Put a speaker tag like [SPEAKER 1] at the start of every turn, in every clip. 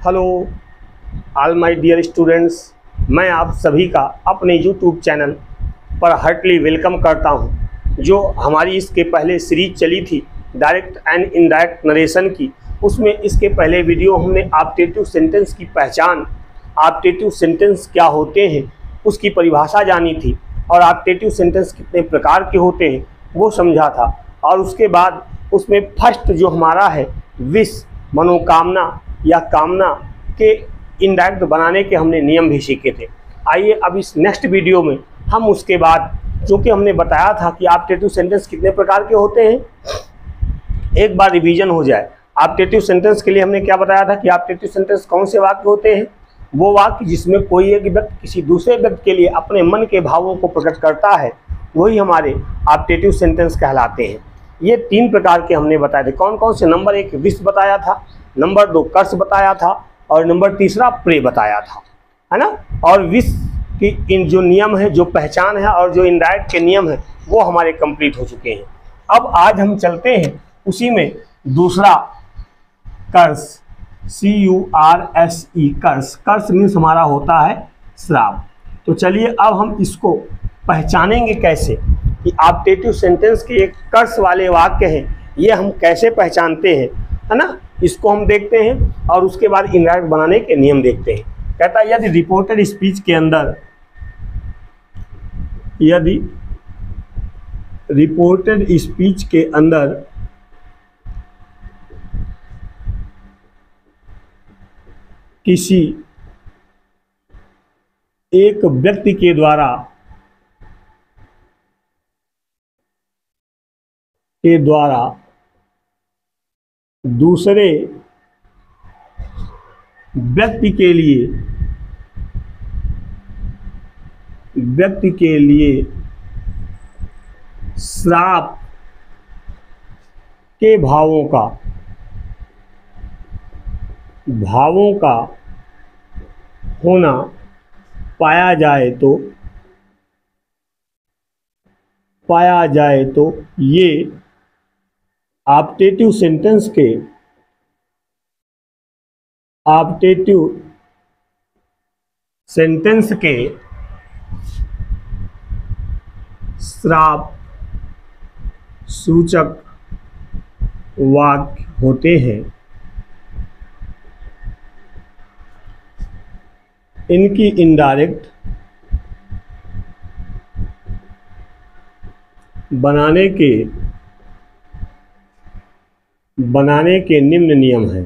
[SPEAKER 1] Hello all my dear students, मैं आप सभी का अपने यूट्यूब चैनल पर हार्टली वेलकम करता हूं। जो हमारी इसके पहले सीरीज चली थी डायरेक्ट एंड इनडायरेक्ट नरेशन की, उसमें इसके पहले वीडियो हमने ऑप्टेटिव सेंटेंस की पहचान, ऑप्टेटिव सेंटेंस क्या होते हैं उसकी परिभाषा जानी थी और ऑप्टेटिव सेंटेंस कितने प्रकार के होते हैं वो समझा था। और उसके बाद उसमें फर्स्ट जो हमारा है विश, मनोकामना या कामना के इनडायरेक्ट बनाने के हमने नियम भी सीखे थे। आइए अब इस नेक्स्ट वीडियो में हम उसके बाद, चूँकि हमने बताया था कि ऑप्टेटिव सेंटेंस कितने प्रकार के होते हैं, एक बार रिवीजन हो जाए। ऑप्टेटिव सेंटेंस के लिए हमने क्या बताया था कि ऑप्टेटिव सेंटेंस कौन से वाक्य होते हैं? वो वाक्य जिसमें कोई एक व्यक्ति किसी दूसरे व्यक्ति के लिए अपने मन के भावों को प्रकट करता है, वही हमारे ऑप्टेटिव सेंटेंस कहलाते हैं। ये तीन प्रकार के हमने बताए थे। कौन कौन से? नंबर एक विश बताया था, नंबर दो कर्ष बताया था और नंबर तीसरा प्रे बताया था, है ना। और विश की इन जो नियम है, जो पहचान है और जो इनडायरेक्ट के नियम है वो हमारे कंप्लीट हो चुके हैं। अब आज हम चलते हैं उसी में दूसरा कर्ष, CURSE, कर्ष। कर्ष मीन्स हमारा होता है श्राप। तो चलिए अब हम इसको पहचानेंगे कैसे कि ऑप्टेटिव सेंटेंस के एक कर्ष वाले वाक्य हैं, ये हम कैसे पहचानते हैं, है ना। इसको हम देखते हैं और उसके बाद इनडायरेक्ट बनाने के नियम देखते हैं। कहता है यदि रिपोर्टेड स्पीच के अंदर, यदि रिपोर्टेड स्पीच के अंदर किसी एक व्यक्ति के द्वारा दूसरे व्यक्ति के लिए श्राप के भावों का होना पाया जाए तो ये ऑप्टेटिव सेंटेंस के श्राप सूचक वाक्य होते हैं। इनकी इनडायरेक्ट बनाने के निम्न नियम हैं।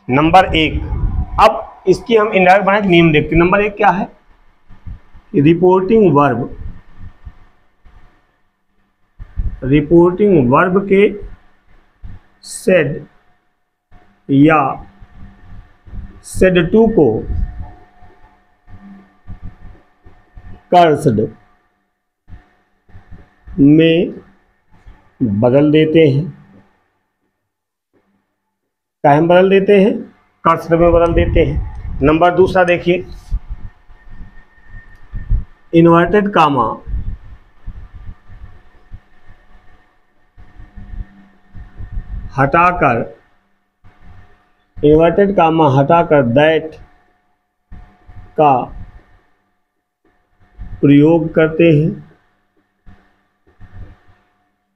[SPEAKER 1] नंबर एक, अब इसकी हम इनडायरेक्ट बनाने के नियम देखते हैं। नंबर एक क्या है? रिपोर्टिंग वर्ब के सेड या सेड टू को कर्सड में बदल देते हैं। क्या हम बदल देते हैं? कर्सड में बदल देते हैं। नंबर दूसरा देखिए, इन्वर्टेड कामा हटाकर दैट का प्रयोग करते हैं।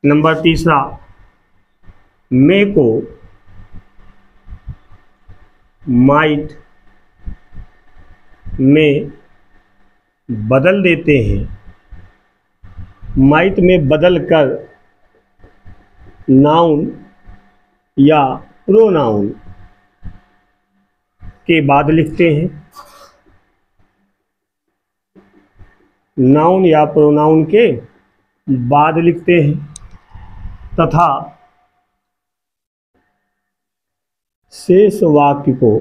[SPEAKER 1] नंबर तीसरा, मे को माइट में बदल देते हैं। माइट में बदल कर नाउन या प्रोनाउन के बाद लिखते हैं। नाउन या प्रोनाउन के बाद लिखते हैं तथा शेष वाक्य को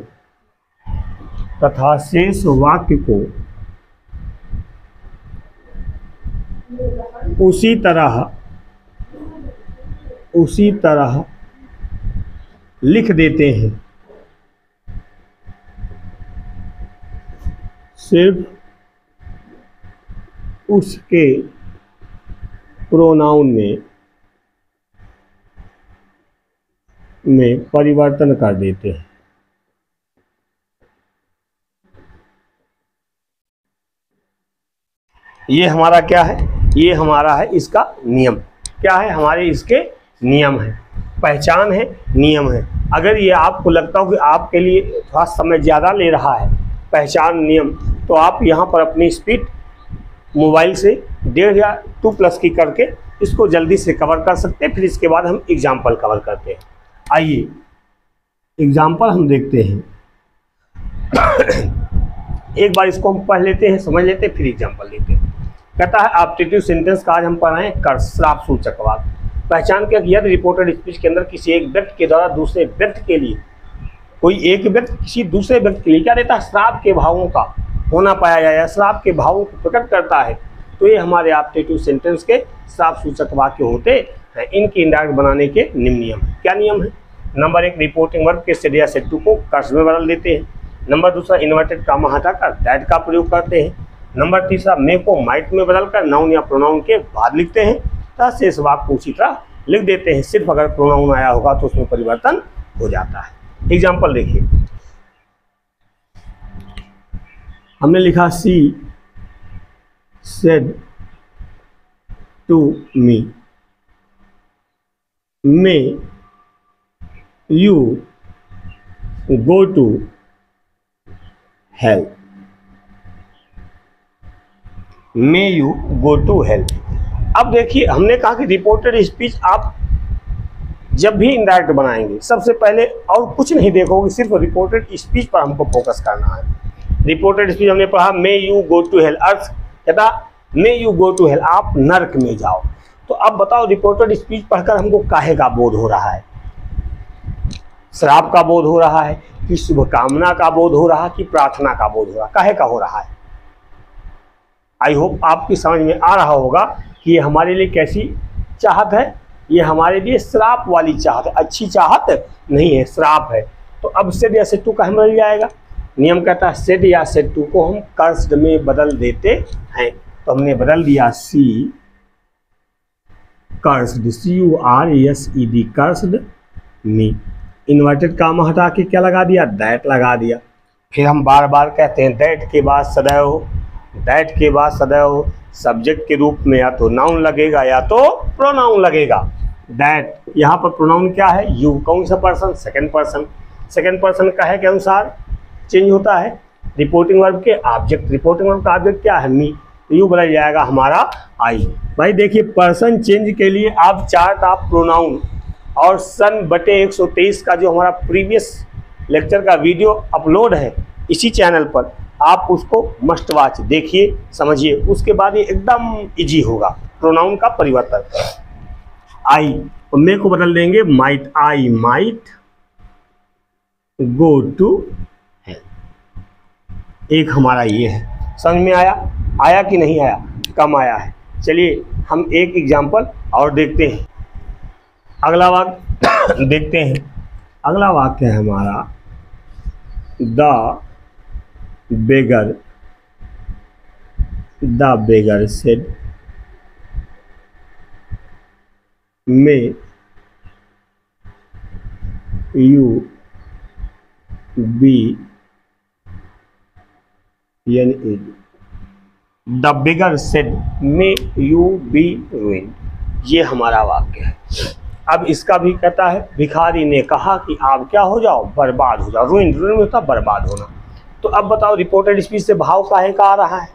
[SPEAKER 1] उसी तरह लिख देते हैं। सिर्फ उसके प्रोनाउन में में परिवर्तन कर देते हैं। ये हमारा क्या है, ये हमारा है इसका नियम। क्या है, हमारे इसके नियम है, पहचान है, नियम है। अगर ये आपको लगता हो कि आपके लिए थोड़ा समय ज़्यादा ले रहा है पहचान नियम, तो आप यहाँ पर अपनी स्पीड मोबाइल से 1.5 या 2+ की करके इसको जल्दी से कवर कर सकते हैं। फिर इसके बाद हम एग्जाम्पल कवर करते हैं। आइए एग्जाम्पल हम देखते हैं। एक बार इसको हम पढ़ लेते हैं, समझ लेते हैं, फिर एग्जाम्पल लेते हैं। कहता है ऑब्जेक्टिव सेंटेंस का आज हम पढ़ रहे हैं कर्स, श्राप सूचक वाक्य। पहचान किया कि यदि रिपोर्टेड स्पीच के अंदर किसी एक व्यक्ति के द्वारा दूसरे व्यक्ति के लिए, कोई एक व्यक्ति किसी दूसरे व्यक्ति के लिए क्या देता है, श्राप के भावों का होना पाया जाए या श्राप के भावों को प्रकट करता है, तो ये हमारे ऑब्जेक्टिव सेंटेंस के श्राप सूचक वाक्य होते हैं। इनकी इंडायरेक्ट बनाने के निम्न नियम है। क्या नियम है? नंबर 1, रिपोर्टिंग वर्ब के सेड या सेड टू को कर्स में बदल देते हैं। नंबर 2, इन्वर्टेड कामा हटाकर दैट का प्रयोग करते हैं। नंबर 3, मे को माइट में बदलकर नाउन या प्रोनाउन के बाद लिखते हैं तथा शेष वाक्य को उसी तरह लिख देते हैं। सिर्फ अगर प्रोनाउन आया होगा तो उसमें परिवर्तन हो जाता है। एग्जाम्पल देखिए, हमने लिखा she said to me, may you go to hell, may you go to hell. अब देखिए, हमने कहा कि रिपोर्टेड स्पीच आप जब भी इनडायरेक्ट बनाएंगे सबसे पहले और कुछ नहीं देखोगे, सिर्फ रिपोर्टेड स्पीच पर हमको फोकस करना है। रिपोर्टेड स्पीच हमने पढ़ा, may you go to hell, अर्थ कहता may you go to hell, आप नर्क में जाओ। तो अब बताओ, रिपोर्टेड स्पीच पढ़कर हमको काहे का बोध हो रहा है? श्राप का बोध हो रहा है कि शुभकामना का बोध हो रहा है कि प्रार्थना का बोध हो रहा है? काहे का हो रहा है? आई होप आपकी समझ में आ रहा होगा कि ये हमारे लिए कैसी चाहत है। ये हमारे लिए श्राप वाली चाहत है, अच्छी चाहत नहीं है, श्राप है। तो अब सेड या सेड टू का मिल जाएगा। नियम कहता है सेड या सेड टू को हम कर्स्ड में बदल देते हैं। तो हमने बदल दिया सी कर्स्ड, CURSED, कर्स्ड मी। इन्वर्टेड कामा हटा के क्या लगा दिया, दैट लगा दिया। फिर हम बार बार कहते हैं दैट के बाद सदैव, दैट के बाद सदैव सब्जेक्ट के रूप में या तो नाउन लगेगा या तो प्रोनाउन लगेगा। दैट, यहाँ पर प्रोनाउन क्या है, यू। कौन सा person? Second person. Second person कहे के अनुसार चेंज होता है। रिपोर्टिंग वर्ब के ऑब्जेक्ट, रिपोर्टिंग वर्ब का ऑब्जेक्ट क्या है, मी। यू बदल जाएगा हमारा आई। भाई देखिए, पर्सन चेंज के लिए आप चार्ट ऑफ प्रोनाउन और सन बटे 123 का जो हमारा प्रीवियस लेक्चर का वीडियो अपलोड है इसी चैनल पर, आप उसको मस्ट वॉच देखिए, समझिए। उसके बाद ये एकदम इजी होगा प्रोनाउन का परिवर्तन। आई और मे को बदल देंगे might, I might go to hell. एक हमारा ये है। समझ में आया? आया कि नहीं आया? कम आया है। चलिए हम एक एग्जाम्पल और देखते हैं। अगला वाक्य देखते हैं। अगला वाक्य है हमारा, the beggar said may you be the beggar said may you be ruined. ये हमारा वाक्य है। अब इसका भी कहता है, भिखारी ने कहा कि आप क्या हो जाओ, बर्बाद हो जाओ। रुइंड, रुइंड होता बर्बाद होना। तो अब बताओ, रिपोर्टेड स्पीच से भाव काहे का आ रहा है?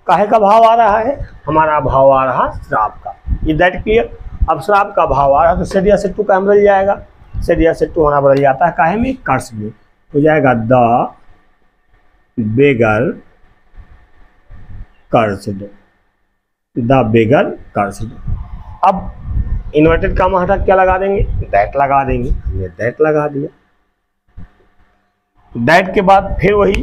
[SPEAKER 1] काहे का भाव आ रहा है? हमारा भाव आ रहा श्राप का। ये दैट क्लियर? अब श्राप का भाव आ रहा है तो सेड या सेड टू का बदल जाएगा। सेड या सेड टू हमारा बदल जाता है काहे में, कर्स में। हो जाएगा the beggar cursed, the beggar cursed. अब इन्वर्टेड कामा हटा क्या लगा देंगे, दैट लगा देंगे। हमने दैट लगा दिया। दैट के बाद फिर वही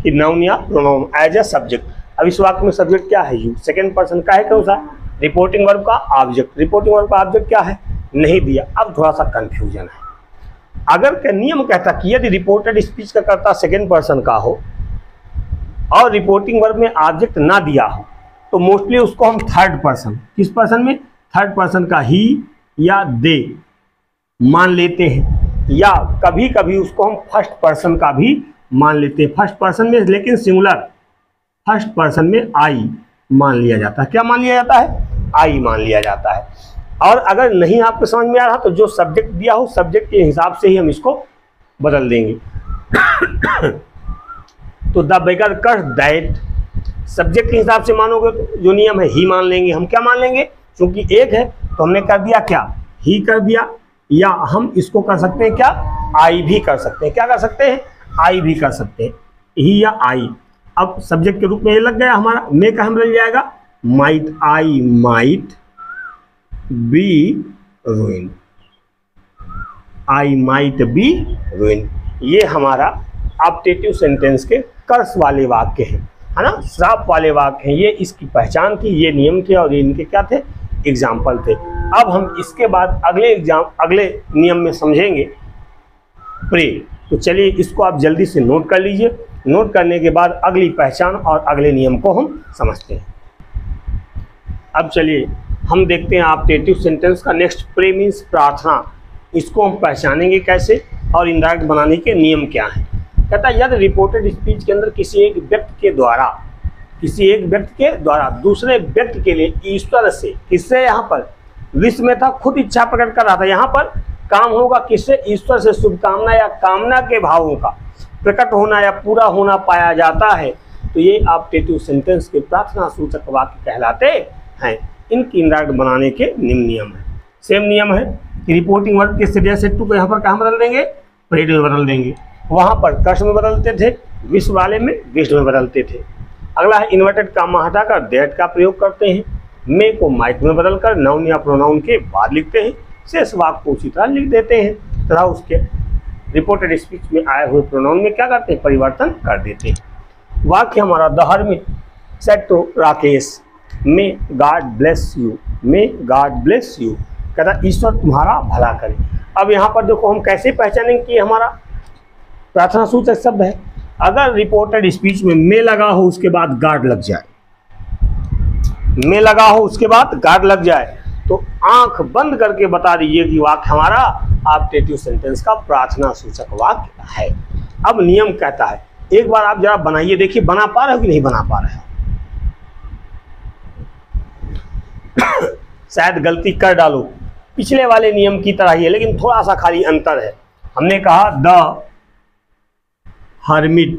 [SPEAKER 1] कि नाउन या प्रोनाउन एज ए सब्जेक्ट। अब इस वाक्य में सब्जेक्ट क्या है, यू। सेकंड पर्सन का है, कौन सा? रिपोर्टिंग वर्ब का ऑब्जेक्ट। रिपोर्टिंग वर्ब का ऑब्जेक्ट क्या है, नहीं दिया। अब थोड़ा सा कंफ्यूजन है। अगर का नियम कहता कि यदि रिपोर्टेड स्पीच का कर्ता सेकंड पर्सन का हो और रिपोर्टिंग वर्ब में ऑब्जेक्ट ना दिया हो, तो मोस्टली उसको हम थर्ड पर्सन, किस पर्सन में, थर्ड पर्सन का ही या दे, मान लेते हैं, या कभी कभी उसको हम फर्स्ट पर्सन का भी मान लेते हैं। फर्स्ट पर्सन में लेकिन सिंगुलर, फर्स्ट पर्सन में आई मान लिया जाता है। क्या मान लिया जाता है? आई मान लिया जाता है। और अगर नहीं आपको समझ में आ रहा तो जो सब्जेक्ट दिया हो सब्जेक्ट के हिसाब से ही हम इसको बदल देंगे। तो the beggar cursed that, subject के हिसाब से मानोगे तो जो नियम है ही मान लेंगे। हम क्या मान लेंगे? क्योंकि एक है तो हमने कर दिया क्या, ही कर दिया। या हम इसको कर सकते हैं क्या, आई भी कर सकते हैं। क्या कर सकते हैं? आई भी कर सकते हैं, ही या आई। अब सब्जेक्ट के रूप में ये लग गया हमारा, मे का हम बदल जाएगा might, I might be ruined, I might be ruined. ये हमारा ऑब्जेक्टिव सेंटेंस के कर्स वाले वाक्य हैं, है ना, श्राप वाले वाक्य हैं। ये इसकी पहचान थी, ये नियम थे और ये इनके क्या थे, एग्जाम्पल थे। अब हम इसके बाद अगले नियम में समझेंगे प्रे। तो चलिए इसको आप जल्दी से नोट कर लीजिए। नोट करने के बाद अगली पहचान और अगले नियम को हम समझते हैं। अब चलिए हम देखते हैं ऑब्जेक्टिव सेंटेंस का नेक्स्ट। प्रे मीन्स प्रार्थना, इसको हम पहचानेंगे कैसे और इनडायरेक्ट बनाने के नियम क्या हैं। कहता है यदि रिपोर्टेड स्पीच के अंदर किसी एक व्यक्ति के द्वारा दूसरे व्यक्ति के लिए ईश्वर से, किससे, यहाँ पर विश्व में था, खुद इच्छा प्रकट कर रहा था, यहाँ पर काम होगा किससे, ईश्वर से शुभकामना या कामना के भावों का प्रकट होना या पूरा होना पाया जाता है, तो ये ऑब्जेक्टिव सेंटेंस के प्रार्थना सूचक वाक्य कहलाते हैं। इनकी इनडायरेक्ट बनाने के निम्न नियम है। सेम नियम है कि रिपोर्टिंग वर्ब के सीरियस से टू को यहाँ पर कहाँ बदल देंगे, प्रेड में बदल देंगे। वहाँ पर कर्स में बदलते थे, विश्व वाले में विश्व में बदलते थे। अगला है इन्वर्टेड कामा हटाकर दैट का प्रयोग करते हैं। मे को माइट में बदलकर नाउन या प्रोनाउन के बाद लिखते हैं। शेष वाक्य को उसी तरह लिख देते हैं तथा उसके रिपोर्टेड स्पीच में आए हुए प्रोनाउन में क्या करते हैं, परिवर्तन कर देते हैं। वाक्य हमारा the hermit said to Rakesh may God bless you, may God bless you, कहता ईश्वर तुम्हारा भला करे। अब यहाँ पर देखो हम कैसे पहचानेंगे कि हमारा प्रार्थना सूचक शब्द है। अगर रिपोर्टेड स्पीच में मे लगा हो उसके बाद गार्ड लग जाए, में लगा हो उसके बाद गार्ड लग जाए, तो आंख बंद करके बता दीजिए कि वाक्य हमारा ऑब्जेक्टिव सेंटेंस का प्रार्थना सूचक वाक्य है। अब नियम कहता है, एक बार आप जरा बनाइए, देखिए बना पा रहे हो कि नहीं बना पा रहे हो। शायद गलती कर डालो, पिछले वाले नियम की तरह ही है लेकिन थोड़ा सा खाली अंतर है। हमने कहा द हर्मिट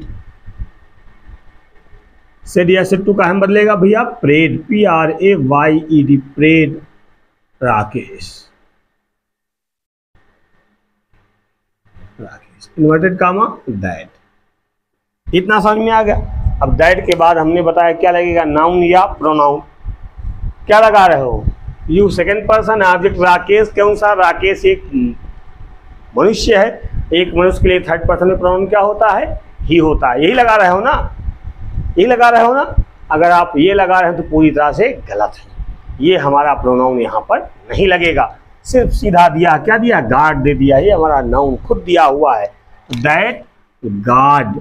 [SPEAKER 1] सेड या सेड टू का हम बदलेगा भैया prayed, PRAYED, prayed Rakesh, inverted comma that. इतना समझ में आ गया। अब दैट के बाद हमने बताया क्या लगेगा, नाउन या प्रोनाउन। क्या लगा रहे हो, you second person object Rakesh के अनुसार राकेश एक मनुष्य है, एक मनुष्य के लिए थर्ड पर्सन में प्रोनाउन क्या होता है, ही होता है। यही लगा रहे हो ना, यही लगा रहे हो ना। अगर आप ये लगा रहे हो तो पूरी तरह से गलत है। ये हमारा प्रोनाउन यहाँ पर नहीं लगेगा, सिर्फ सीधा दिया, क्या दिया, गार्ड दे दिया। ये हमारा नाउन खुद दिया हुआ है। दैट गार्ड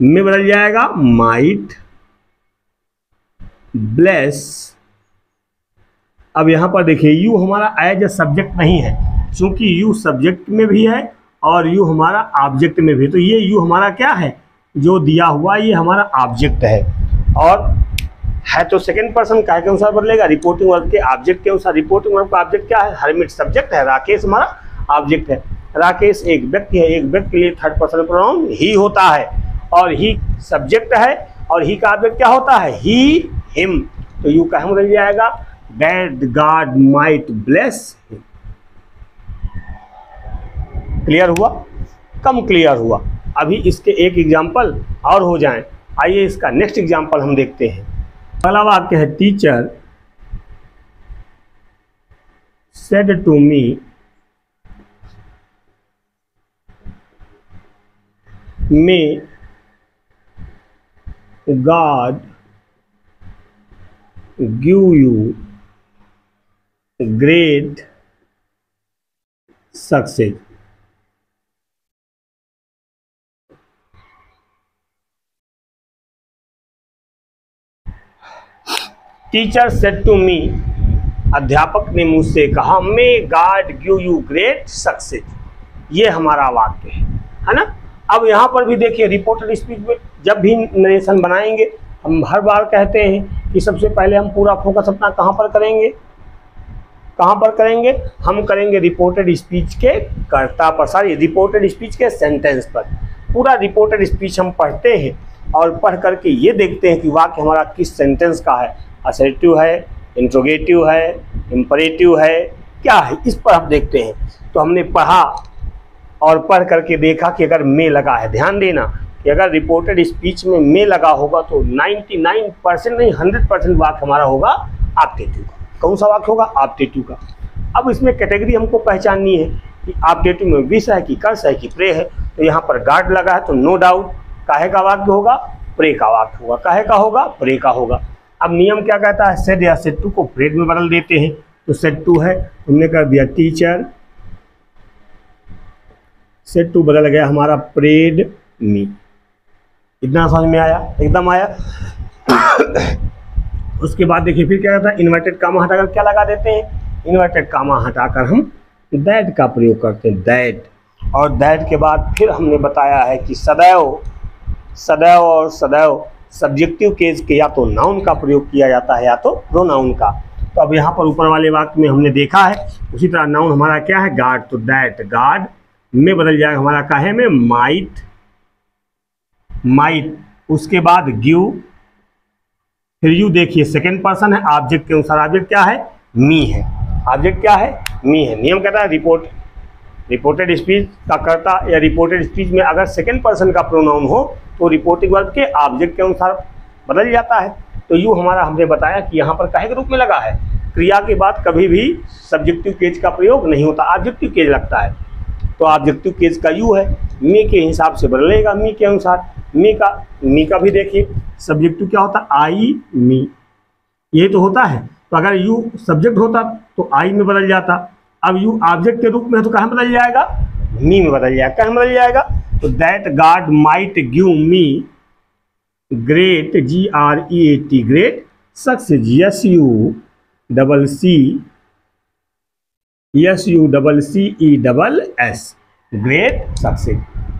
[SPEAKER 1] में बदल जाएगा माइट ब्लेस। अब यहाँ पर देखिए यू हमारा एज ए सब्जेक्ट नहीं है, क्योंकि यू सब्जेक्ट में भी है और यू हमारा ऑब्जेक्ट में भी। तो ये यू हमारा क्या है, जो दिया हुआ ये हमारा ऑब्जेक्ट है, और है तो सेकंड पर्सन काय के अनुसार बदलेगा, रिपोर्टिंग वर्ब के ऑब्जेक्ट के अनुसार। रिपोर्टिंग वर्ब का ऑब्जेक्ट क्या है, हर्मिट सब्जेक्ट है, राकेश हमारा ऑब्जेक्ट है। राकेश एक व्यक्ति है, एक व्यक्ति के लिए थर्ड पर्सन प्रोनाउन ही होता है, और ही सब्जेक्ट है, और ही का ऑब्जेक्ट क्या होता है, ही हिम। तो यू का हम बदल जाएगा that God might bless him. Clear हुआ, कम क्लियर हुआ। अभी इसके एक एग्जाम्पल और हो जाएं। आइए इसका नेक्स्ट एग्जाम्पल हम देखते हैं। पहला वाक्य है teacher said to me may God give you great success. Teacher said to me, अध्यापक ने मुझसे कहा, may God give you great success. ये हमारा वाक्य है ना। अब यहाँ पर भी देखिए, रिपोर्टेड स्पीच में जब भी नरेशन बनाएंगे हम हर बार कहते हैं कि सबसे पहले हम पूरा फोकस अपना कहाँ पर करेंगे, कहाँ पर करेंगे, हम करेंगे रिपोर्टेड स्पीच के कर्ता पर, सॉरी रिपोर्टेड स्पीच के सेंटेंस पर। पूरा रिपोर्टेड स्पीच हम पढ़ते हैं और पढ़ करके ये देखते हैं कि वाक्य हमारा किस सेंटेंस का है, असर्टिव है, इंट्रोगेटिव है, इंपरेटिव है, क्या है, इस पर हम देखते हैं। तो हमने पढ़ा और पढ़ करके देखा कि अगर मे लगा है, ध्यान देना कि अगर रिपोर्टेड स्पीच में मे लगा होगा तो 99% नहीं 100% वाक्य हमारा होगा ऑप्टेटिव का। कौन सा वाक्य होगा? ऑप्टेटिव का। अब इसमें कैटेगरी हमको पहचाननी है कि ऑप्टेटिव में विष है कि कर्स है कि प्रे है। तो यहाँ पर गार्ड लगा है तो नो डाउट काहे का वाक्य होगा? प्रे का वाक्य होगा। काहे का होगा? प्रे का होगा। अब नियम क्या कहता है? सेड या सेड टू को प्रेड में बदल देते हैं। तो सेड टू है, हमने कर दिया टीचर, सेड टू बदल गया हमारा प्रेड मी। इतना समझ में आया? एकदम आया। उसके बाद देखिए फिर क्या रहता है, इन्वर्टेड कामा हटाकर क्या लगा देते हैं? इन्वर्टेड कामा हटाकर हम दैट का प्रयोग करते हैं, दैट। और दैट के बाद फिर हमने बताया है कि सदैव, सदैव और सदैव सब्जेक्टिव केस के या तो नाउन का प्रयोग किया जाता है या तो प्रोनाउन का। तो अब यहाँ पर ऊपर वाले वाक्य में हमने देखा है, उसी तरह नाउन हमारा क्या है? गार्ड। तो दैट गार्ड में बदल जाएगा हमारा काहे में? Might, might. उसके बाद गिव, फिर यू देखिए सेकंड पर्सन है, ऑब्जेक्ट के अनुसार ऑब्जेक्ट क्या है? मी है। ऑब्जेक्ट क्या है? मी है। नियम कहता है रिपोर्टेड स्पीच का कर्ता या रिपोर्टेड स्पीच में अगर सेकंड पर्सन का प्रोनाउन हो तो रिपोर्टिंग वर्ब के ऑब्जेक्ट के अनुसार बदल जाता है। तो यू हमारा हमने बताया कि यहाँ पर काहे के रूप में लगा है? क्रिया के बाद कभी भी सब्जेक्टिव केज का प्रयोग नहीं होता, ऑब्जेक्टिव केज लगता है। तो ऑब्जेक्टिव केज का यू है, मी के हिसाब से बदलेगा, मी के अनुसार। मी का भी देखिए सब्जेक्टिव क्या होता है? आई, मी, ये तो होता है। तो अगर यू सब्जेक्ट होता तो आई में बदल जाता। अब यू ऑब्जेक्ट के रूप में है तो कहाँ बदल जाएगा? मी में बदल जाएगा। कहाँ बदल जाएगा? तो that guard might give me great, GREAT, great success, SUCCESS, great success.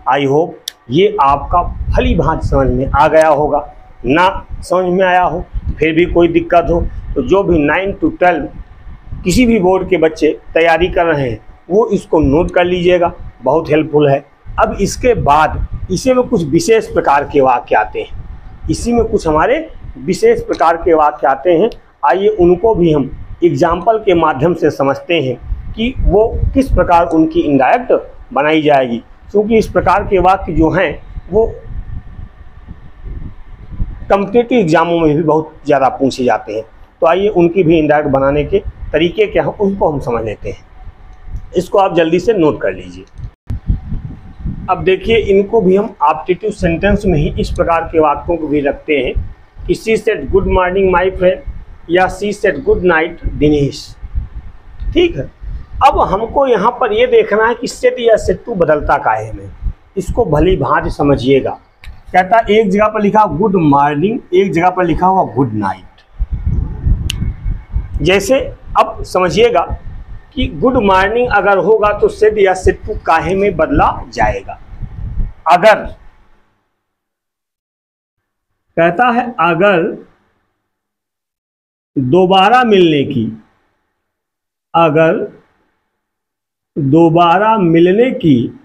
[SPEAKER 1] I hope ये आपका भली भांति समझ में आ गया होगा। ना समझ में आया हो, फिर भी कोई दिक्कत हो तो जो भी 9 to 12 किसी भी बोर्ड के बच्चे तैयारी कर रहे हैं वो इसको नोट कर लीजिएगा, बहुत हेल्पफुल है। अब इसके बाद इसी में कुछ विशेष प्रकार के वाक्य आते हैं, इसी में कुछ हमारे विशेष प्रकार के वाक्य आते हैं। आइए उनको भी हम एग्जाम्पल के माध्यम से समझते हैं कि वो किस प्रकार उनकी इनडायरेक्ट बनाई जाएगी, क्योंकि इस प्रकार के वाक्य जो हैं वो कॉम्पिटिटिव एग्जामों में भी बहुत ज़्यादा पूछे जाते हैं। तो आइए उनकी भी इनडायरेक्ट बनाने के तरीके क्या हैं उनको हम समझ लेते हैं। इसको आप जल्दी से नोट कर लीजिए। अब देखिए इनको भी हम ऑप्टेटिव सेंटेंस में ही इस प्रकार के वाक्यों को भी रखते हैं कि she said good morning my friend या she said good night Dinesh. ठीक है। अब हमको यहाँ पर ये देखना है कि सेट या सेट टू बदलता काहे में, इसको भली भांति समझिएगा। कहता एक जगह पर लिखा गुड मॉर्निंग, एक जगह पर लिखा हुआ गुड नाइट। जैसे अब समझिएगा कि गुड मॉर्निंग अगर होगा तो सेड या सेड टू काहे में बदला जाएगा। अगर कहता है अगर दोबारा मिलने की, अगर दोबारा मिलने की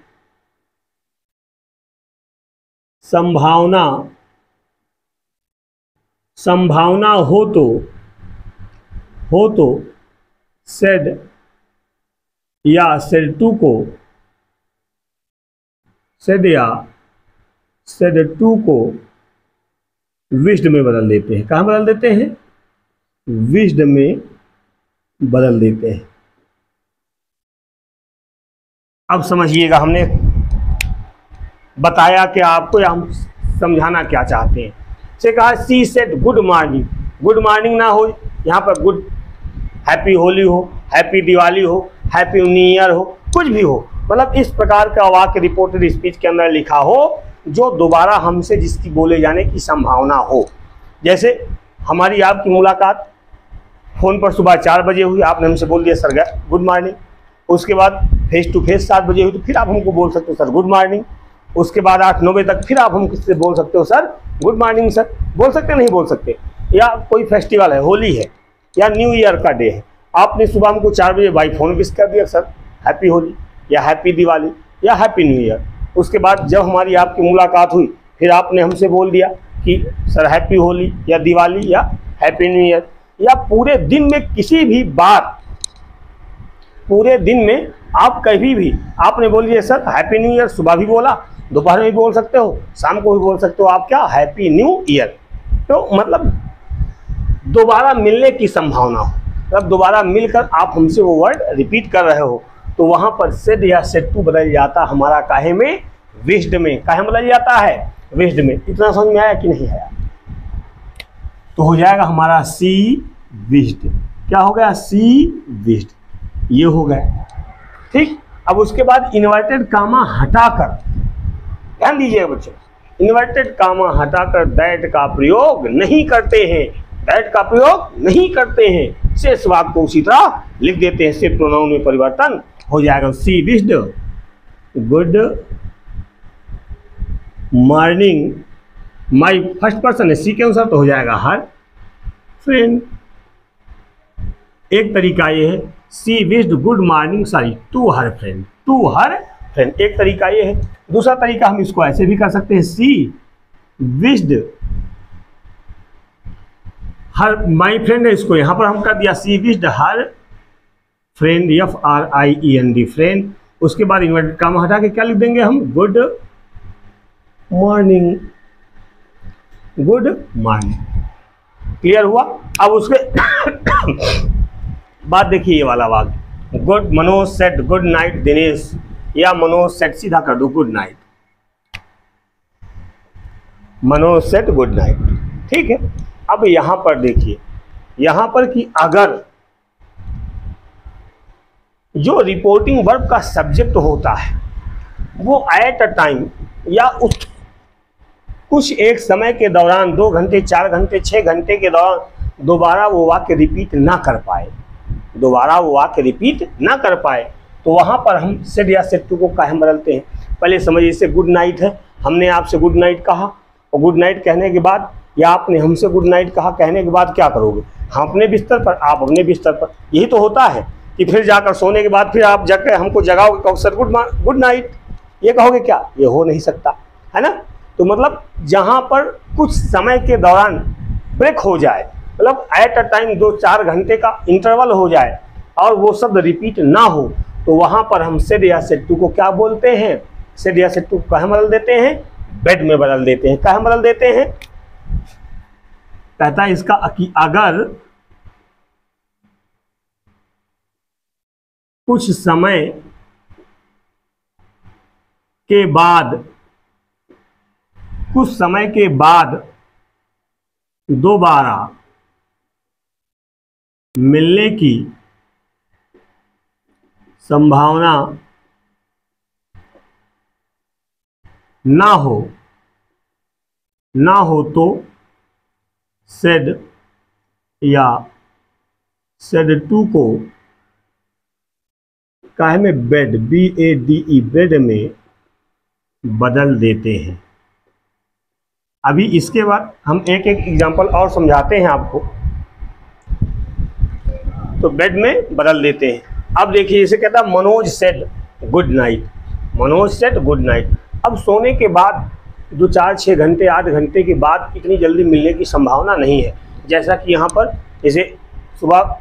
[SPEAKER 1] संभावना हो तो सेड या सेड टू को, सेड या सेड टू को विश्ड में बदल देते हैं। कहाँ बदल देते हैं? विश्ड में बदल देते हैं। अब समझिएगा हमने बताया कि आपको या हम समझाना क्या चाहते हैं। से कहा she said good morning, good morning ना हो, यहाँ पर गुड हैप्पी होली हो, हैप्पी दिवाली हो, हैप्पी न्यू ईयर हो, कुछ भी हो, मतलब इस प्रकार का वाक्य रिपोर्टेड स्पीच के अंदर लिखा हो जो दोबारा हमसे जिसकी बोले जाने की संभावना हो। जैसे हमारी आपकी मुलाकात फ़ोन पर सुबह 4 बजे हुई, आपने हमसे बोल दिया सर गुड मॉर्निंग। उसके बाद फेस टू फेस 7 बजे हुई, तो फिर आप हमको बोल सकते हो सर गुड मॉर्निंग। उसके बाद 8-9 बजे तक फिर आप हम किससे बोल सकते हो सर गुड मॉर्निंग सर। बोल सकते नहीं बोल सकते। या कोई फेस्टिवल है, होली है या न्यू ईयर का डे है, आपने सुबह हमको 4 बजे बाई फ़ोन विश कर दिया सर हैप्पी होली या हैप्पी दिवाली या हैप्पी न्यू ईयर। उसके बाद जब हमारी आपकी मुलाकात हुई, फिर आपने हमसे बोल दिया कि सर हैप्पी होली या दिवाली या हैप्पी न्यू ईयर। या पूरे दिन में किसी भी बार, पूरे दिन में आप कभी भी आपने बोल दिया सर हैप्पी न्यू ईयर, सुबह भी बोला, दोपहर में भी बोल सकते हो, शाम को भी बोल सकते हो, आप क्या हैप्पी न्यू ईयर। तो मतलब दोबारा मिलने की संभावना हो, मतलब दोबारा मिलकर आप हमसे वो वर्ड रिपीट कर रहे हो, तो वहाँ पर सेड या सेड टू बदल जाता हमारा काहे में, विश्ड में। काहे बदल जाता है, विश्ड में। इतना समझ में आया कि नहीं आया? तो हो जाएगा हमारा सी विश्ड। क्या हो गया? सी विश्ड, ये हो गया। ठीक। अब उसके बाद इन्वर्टेड कामा हटाकर, ध्यान दीजिएगा बच्चों, इन्वर्टेड कामा हटाकर दैट का प्रयोग नहीं करते हैं, दैट का प्रयोग नहीं करते हैं, शेष वाक्य को उसी तरह लिख देते हैं, सिर्फ प्रोनाउन में परिवर्तन हो जाएगा। She wished good morning, my first person है, सी के अनुसार तो हो जाएगा हर फ्रेंड। एक तरीका ये है, she wished good morning sorry to her friend, to her friend, एक तरीका ये है। दूसरा तरीका हम इसको ऐसे भी कर सकते हैं, सी विश्ड हर माई फ्रेंड है, इसको यहां पर हम कर दिया she wished her friend, FRIEND friend. उसके बाद इन्वर्टेड कामा हटा के क्या लिख देंगे हम, good morning, good morning. Clear हुआ? अब उसके बाद देखिए ये वाला वाक्य, good Manoj said good night Dinesh, या मनोज सेड, सीधा कर दो good night, Manoj said good night. ठीक है। अब यहां पर देखिए, यहां पर कि अगर जो रिपोर्टिंग वर्ब का सब्जेक्ट होता है वो एट अ टाइम या उस कुछ एक समय के दौरान 2 घंटे 4 घंटे 6 घंटे के दौरान दोबारा वो वाक्य रिपीट ना कर पाए, दोबारा वो वाक्य रिपीट ना कर पाए, तो वहाँ पर हम सेड या सेड टू को काहे बदलते हैं। पहले समझिए, जैसे गुड नाइट है, हमने आपसे गुड नाइट कहा, और गुड नाइट कहने के बाद या आपने हमसे गुड नाइट कहा, कहने के बाद क्या करोगे, हम अपने बिस्तर पर, आप अपने बिस्तर पर। यही तो होता है कि फिर जाकर सोने के बाद फिर आप जाकर हमको जगाओगे, कहोगे सर गुड नाइट, ये कहोगे क्या? ये हो नहीं सकता है ना। तो मतलब जहाँ पर कुछ समय के दौरान ब्रेक हो जाए, मतलब एट अ टाइम 2-4 घंटे का इंटरवल हो जाए और वो शब्द रिपीट ना हो, तो वहाँ पर हम सेड या सेड टू को क्या बोलते हैं, सेड या सेड टू को कहाँ बदल देते हैं, बेड में बदल देते हैं। कहाँ बदल देते हैं? कहता है इसका कि अगर कुछ समय के बाद, कुछ समय के बाद दोबारा मिलने की संभावना ना हो तो सेड या सेड टू को काहे में, बेड, BADE बेड में बदल देते हैं। अभी इसके बाद हम एक एक एग्जांपल और समझाते हैं आपको। तो बेड में बदल देते हैं। अब देखिए, इसे कहता है Manoj said good night, Manoj said good night. अब सोने के बाद 2-4-6 घंटे 8 घंटे के बाद इतनी जल्दी मिलने की संभावना नहीं है। जैसा कि यहाँ पर जैसे सुबह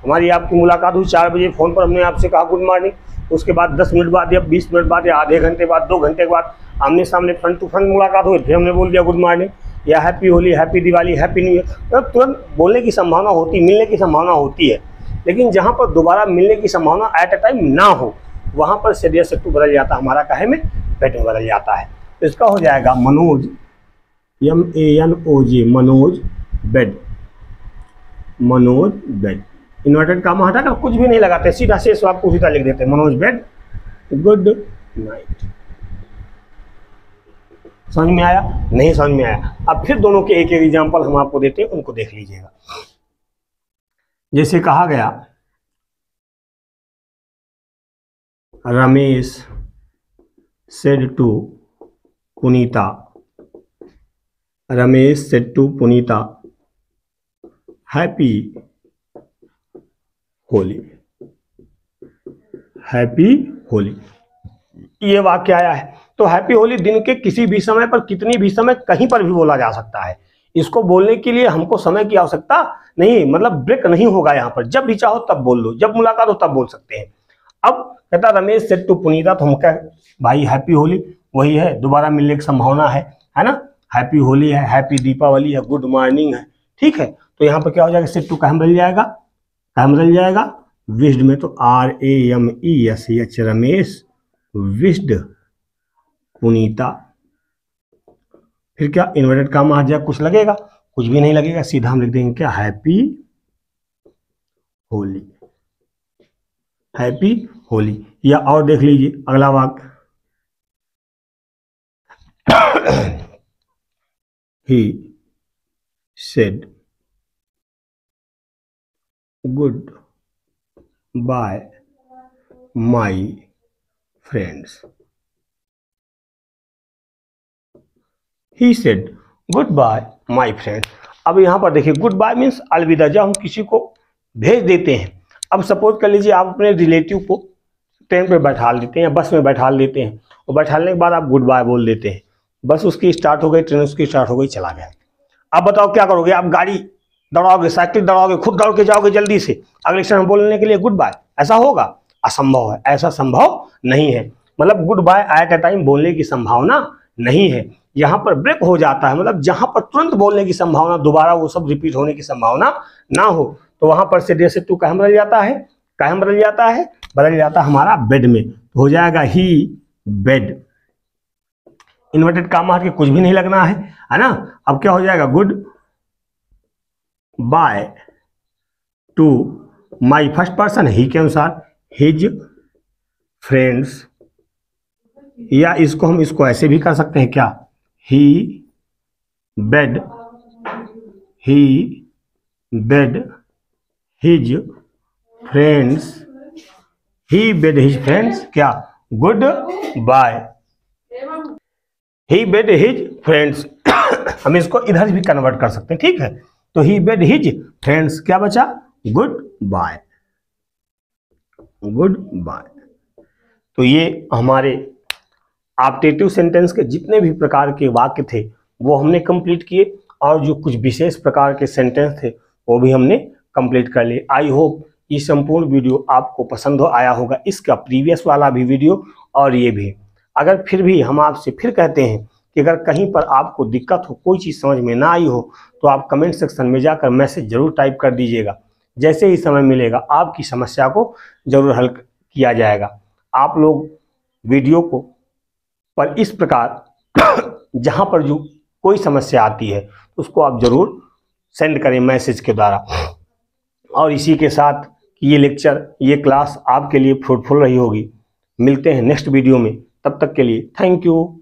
[SPEAKER 1] हमारी आपकी मुलाकात हुई 4 बजे, फ़ोन पर हमने आपसे कहा गुड मॉर्निंग, उसके बाद 10 मिनट बाद या 20 मिनट बाद या आधे घंटे बाद 2 घंटे के बाद आमने सामने फ्रंट टू फ्रंट मुलाकात हुई, फिर हमने बोल दिया गुड मॉर्निंग या happy Holi, happy Diwali, happy new year. तो तुरंत बोलने की संभावना होती, मिलने की संभावना होती है। लेकिन जहाँ पर दोबारा मिलने की संभावना एट अ टाइम ना हो, वहाँ पर सेड या सेड टू बदल जाता है, हमारा काहे में, बेड में बदल जाता है। तो इसका हो जाएगा Manoj, MANOJ, Manoj bade, Manoj bade. Inverted comma हटा कर कुछ भी नहीं लगाते, सीधा शेष आपको सीधा लिख देते हैं, मनोज बेड गुड नाइट। समझ में आया? नहीं समझ में आया? अब फिर दोनों के एक एक एग्जांपल हम आपको देते हैं, उनको देख लीजिएगा। जैसे कहा गया Ramesh said to Punita, Ramesh said to Punita happy Holi, happy Holi. ये वाक्य आया है। तो हैप्पी होली दिन के किसी भी समय पर, कितनी भी समय, कहीं पर भी बोला जा सकता है। इसको बोलने के लिए हमको समय की आवश्यकता नहीं, मतलब ब्रेक नहीं होगा यहाँ पर, जब भी चाहो तब बोल लो, जब मुलाकात हो तब बोल सकते हैं। अब कहता रमेश सेड टू पुनीता, तो हम कह भाई हैप्पी होली, वही है, दोबारा मिलने की संभावना है ना। हैप्पी होली है, हैप्पी दीपावली है, गुड मॉर्निंग है, ठीक है। तो यहाँ पर क्या हो जाएगा, सेड टू कहाँ बदल जाएगा, कहाँ बदल जाएगा, विश्ड में। तो RAMESH रमेश विश्ड पुनीता। फिर क्या इन्वर्टेड कामा आ जाएगा, कुछ लगेगा, कुछ भी नहीं लगेगा, सीधा हम लिख देंगे क्या, हैप्पी होली, हैप्पी होली। या और देख लीजिए अगला वाक्य, he said good bye my friends, he said good bye my friends. अब यहाँ पर देखिए गुड बाय मीन्स अलविदा, जब हम किसी को भेज देते हैं। अब सपोज कर लीजिए आप अपने रिलेटिव को ट्रेन पे बैठा देते हैं या बस में बैठा देते हैं, और बैठाने के बाद आप गुड बाय बोल देते हैं, बस उसकी स्टार्ट हो गई, ट्रेन उसकी स्टार्ट हो गई, चला गया। अब बताओ क्या करोगे, आप गाड़ी दौड़ाओगे, साइकिल दौड़ाओगे, खुद दौड़ के जाओगे जल्दी से अगले क्षण बोलने के लिए गुड बाय, ऐसा होगा, असंभव है, ऐसा संभव नहीं है। मतलब good by at a time बोलने की संभावना नहीं है। यहाँ पर ब्रेक हो जाता है, मतलब जहां पर तुरंत बोलने की संभावना, दोबारा वो सब रिपीट होने की संभावना ना हो, तो वहां पर से जैसे टू कहाँ बदल जाता है, कहाँ बदल जाता है, बदल जाता है हमारा बेड में, तो हो जाएगा ही बेड। इन्वर्टेड कामा के कुछ भी नहीं लगना है ना। अब क्या हो जाएगा, good bye to my first person ही के अनुसार हिज फ्रेंड्स, या इसको हम इसको ऐसे भी कर सकते हैं क्या, ही बेड हिज फ्रेंड्स, ही बेड हिज फ्रेंड्स क्या, गुड बाय, ही बेड हिज फ्रेंड्स। हम इसको इधर भी कन्वर्ट कर सकते हैं, ठीक है। तो ही बेड हिज फ्रेंड्स क्या बचा, गुड बाय, गुड बाय। तो ये हमारे ऑप्टेटिव सेंटेंस के जितने भी प्रकार के वाक्य थे वो हमने कंप्लीट किए, और जो कुछ विशेष प्रकार के सेंटेंस थे वो भी हमने कंप्लीट कर लिए। आई होप ये संपूर्ण वीडियो आपको पसंद आया होगा, इसका प्रीवियस वाला भी वीडियो और ये भी। अगर फिर भी हम आपसे फिर कहते हैं कि अगर कहीं पर आपको दिक्कत हो, कोई चीज़ समझ में ना आई हो, तो आप कमेंट सेक्शन में जाकर मैसेज जरूर टाइप कर दीजिएगा। जैसे ही समय मिलेगा आपकी समस्या को जरूर हल किया जाएगा। आप लोग वीडियो को पर इस प्रकार जहाँ पर जो कोई समस्या आती है उसको आप जरूर सेंड करें मैसेज के द्वारा। और इसी के साथ ये लेक्चर, ये क्लास आपके लिए फ्रूटफुल रही होगी। मिलते हैं नेक्स्ट वीडियो में, तब तक के लिए थैंक यू।